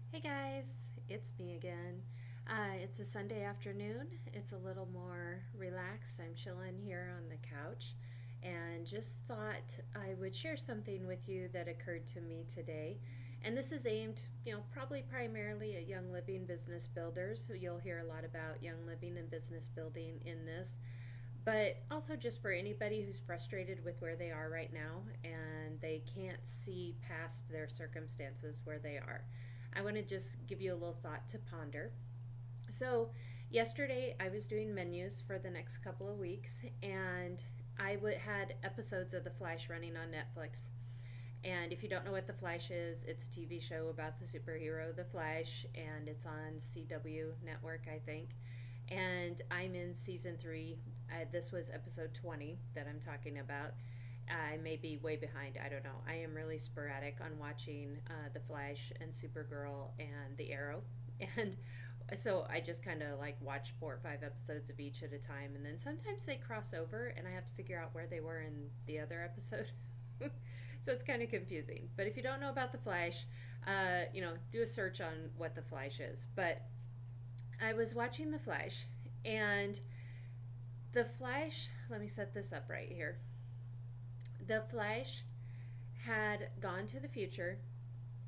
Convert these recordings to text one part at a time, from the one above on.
Hey guys, it's me again. It's a Sunday afternoon. It's a little more relaxed. I'm chilling here on the couch and just thought I would share something with you that occurred to me today. And this is aimed, probably primarily at Young Living business builders. So you'll hear a lot about Young Living and business building in this, but also just for anybody who's frustrated with where they are right now and they can't see past their circumstances where they are. I want to just give you a little thought to ponder. So, yesterday I was doing menus for the next couple of weeks, and had episodes of The Flash running on Netflix. And if you don't know what The Flash is, it's a TV show about the superhero The Flash, and it's on CW Network, I think. And I'm in season 3. This was episode 20 that I'm talking about. I may be way behind. I don't know. I am really sporadic on watching The Flash and Supergirl and The Arrow. And so I just kind of like watch 4 or 5 episodes of each at a time. And then sometimes they cross over and I have to figure out where they were in the other episode. So it's kind of confusing. But if you don't know about The Flash, do a search on what The Flash is. But I was watching The Flash, and The Flash, let me set this up right here. The Flash had gone to the future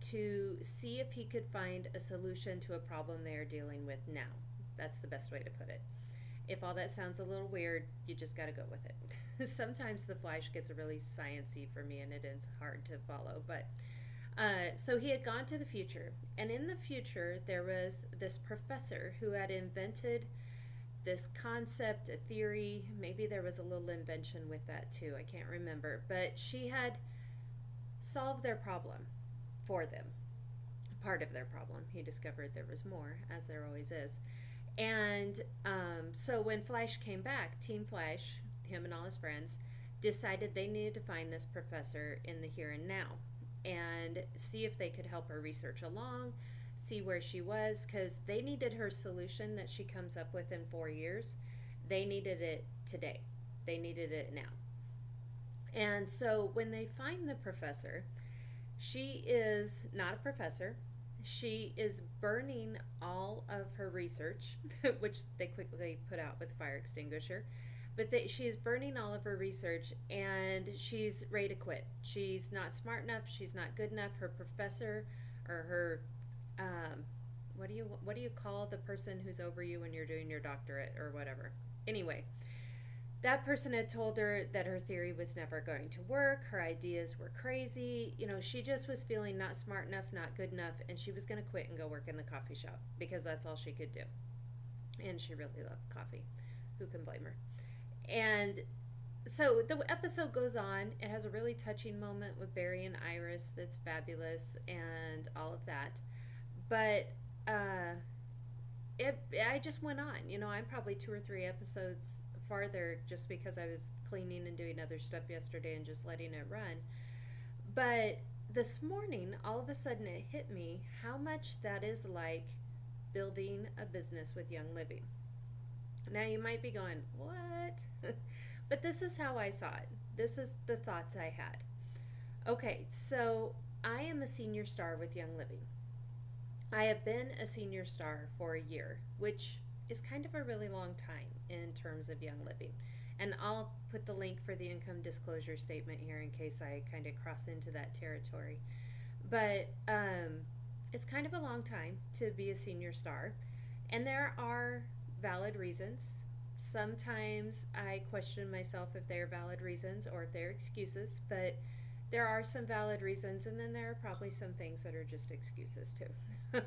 to see if he could find a solution to a problem they are dealing with now. That's the best way to put it. If all that sounds a little weird, you just got to go with it. Sometimes The Flash gets really sciencey for me and it is hard to follow, but so he had gone to the future, and in the future there was this professor who had invented this concept, a theory. Maybe there was a little invention with that too. I can't remember, but she had solved their problem for them. Part of their problem. He discovered there was more, as there always is. And so when Flash came back, Team Flash, him and all his friends, decided they needed to find this professor in the here and now and see if they could help her research along, see where she was, because they needed her solution that she comes up with in 4 years. They needed it today, they needed it now. And so when they find the professor, she is not a professor. She is burning all of her research, which they quickly put out with a fire extinguisher. But she is burning all of her research and she's ready to quit. She's not smart enough. She's not good enough. Her professor, or her, what do you call the person who's over you when you're doing your doctorate or whatever? Anyway, that person had told her that her theory was never going to work, her ideas were crazy. She just was feeling not smart enough, not good enough, and she was going to quit and go work in the coffee shop because that's all she could do. And she really loved coffee. Who can blame her? And so the episode goes on. It has a really touching moment with Barry and Iris that's fabulous and all of that. But I just went on. I'm probably 2 or 3 episodes farther just because I was cleaning and doing other stuff yesterday and just letting it run. But this morning, all of a sudden, it hit me how much that is like building a business with Young Living. Now, you might be going, what? But this is how I saw it. This is the thoughts I had. Okay, so I am a senior star with Young Living. I have been a senior star for a year, which is kind of a really long time in terms of Young Living. And I'll put the link for the income disclosure statement here in case I kind of cross into that territory. But it's kind of a long time to be a senior star. And there are valid reasons. Sometimes I question myself if they are valid reasons or if they're excuses, but there are some valid reasons, and then there are probably some things that are just excuses too.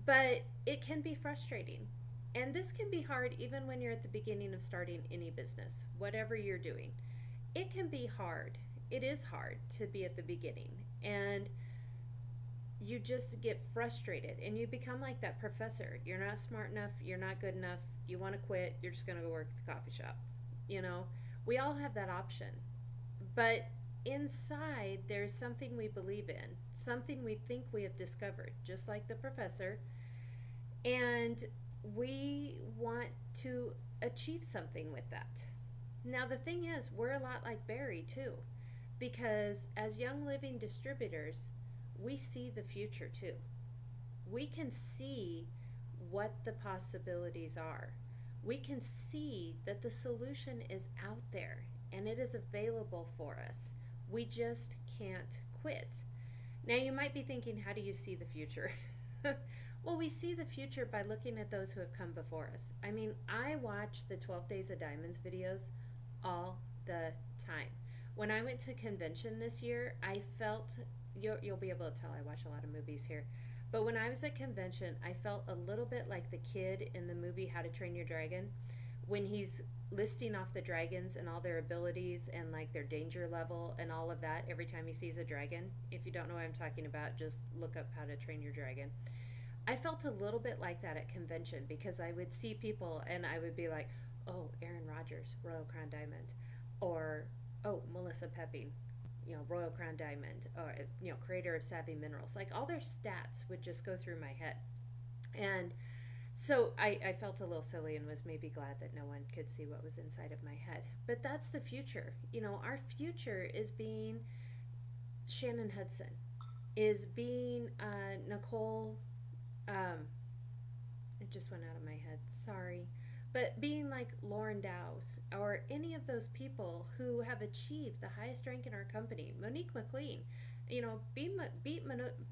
But it can be frustrating. And this can be hard even when you're at the beginning of starting any business, whatever you're doing. It can be hard. It is hard to be at the beginning. And you just get frustrated and you become like that professor. You're not smart enough, you're not good enough, you want to quit, you're just going to go work at the coffee shop. We all have that option. But inside, there's something we believe in, something we think we have discovered, just like the professor. And we want to achieve something with that. Now, the thing is, we're a lot like Barry, too, because as Young Living distributors, we see the future, too. we can see what the possibilities are. We can see that the solution is out there and it is available for us. We just can't quit. Now, you might be thinking, how do you see the future? Well, we see the future by looking at those who have come before us. I mean, I watch the 12 Days of Diamonds videos all the time. When I went to convention this year, I felt, you'll be able to tell I watch a lot of movies here, but when I was at convention, I felt a little bit like the kid in the movie How to Train Your Dragon, when he's listing off the dragons and all their abilities and like their danger level and all of that every time he sees a dragon. If you don't know what I'm talking about, just look up How to Train Your Dragon. I felt a little bit like that at convention because I would see people and I would be like, oh, Aaron Rodgers, Royal Crown Diamond, or oh, Melissa Pepping, Royal Crown Diamond, or creator of Savvy Minerals. Like all their stats would just go through my head. And so I felt a little silly and was maybe glad that no one could see what was inside of my head. But that's the future. Our future is being Shannon Hudson, is being Nicole, it just went out of my head, sorry. But being like Lauren Dowse or any of those people who have achieved the highest rank in our company, Monique McLean, beat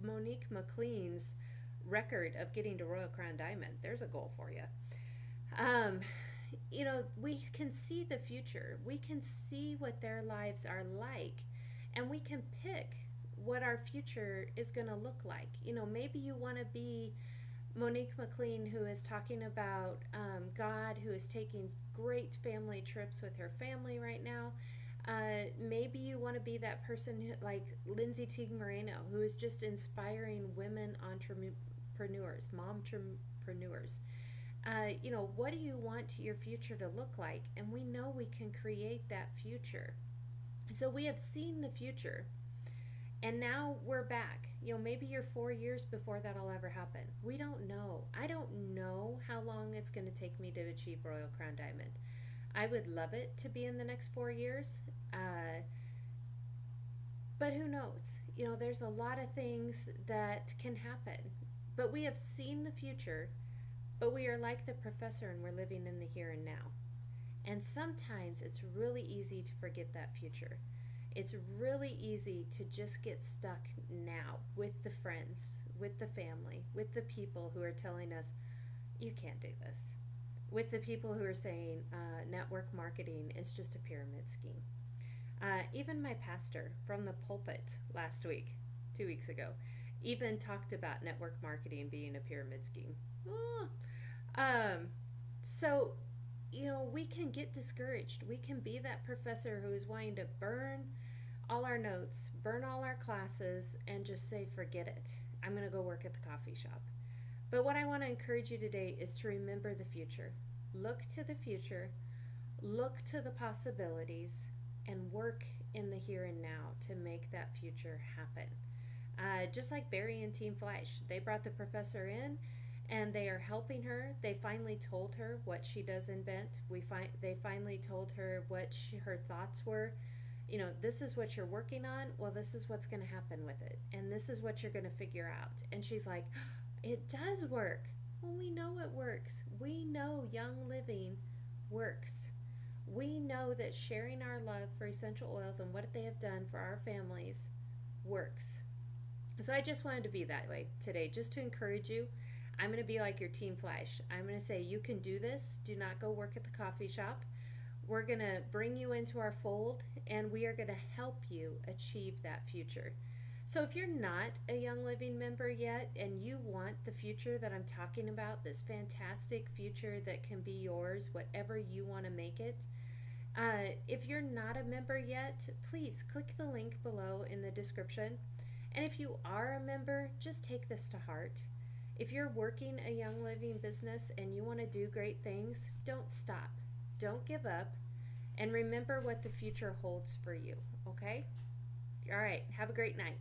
Monique McLean's record of getting to Royal Crown Diamond. There's a goal for you. We can see the future. We can see what their lives are like, and we can pick what our future is going to look like. Maybe you want to be Monique McLean, who is talking about God, who is taking great family trips with her family right now. Maybe you want to be that person like Lindsay Teague Moreno, who is just inspiring women entrepreneurs, mompreneurs. What do you want your future to look like? And we know we can create that future. So we have seen the future. And now we're back. Maybe you're 4 years before that'll ever happen. We don't know. I don't know how long it's going to take me to achieve Royal Crown Diamond. I would love it to be in the next 4 years. But who knows? There's a lot of things that can happen. But we have seen the future, but we are like the professor and we're living in the here and now. And sometimes it's really easy to forget that future. It's really easy to just get stuck now with the friends, with the family, with the people who are telling us, you can't do this. With the people who are saying network marketing is just a pyramid scheme. Even my pastor from the pulpit last week, 2 weeks ago, even talked about network marketing being a pyramid scheme. So, we can get discouraged. We can be that professor who is wanting to burn all our notes, burn all our classes, and just say, forget it. I'm going to go work at the coffee shop. But what I want to encourage you today is to remember the future. Look to the future, look to the possibilities, and work in the here and now to make that future happen. Just like Barry and Team Flash, they brought the professor in and they are helping her. They finally told her what she does invent. They finally told her what her thoughts were. This is what you're working on. Well, this is what's going to happen with it. And this is what you're going to figure out. And she's like, it does work. Well, we know it works. We know Young Living works. We know that sharing our love for essential oils and what they have done for our families works. So I just wanted to be that way today, just to encourage you. I'm going to be like your Team Flash. I'm going to say, you can do this. Do not go work at the coffee shop. We're going to bring you into our fold, and we are going to help you achieve that future. So if you're not a Young Living member yet, and you want the future that I'm talking about, this fantastic future that can be yours, whatever you want to make it, if you're not a member yet, please click the link below in the description. And if you are a member, just take this to heart. If you're working a Young Living business and you want to do great things, don't stop. Don't give up. And remember what the future holds for you, okay? All right, have a great night.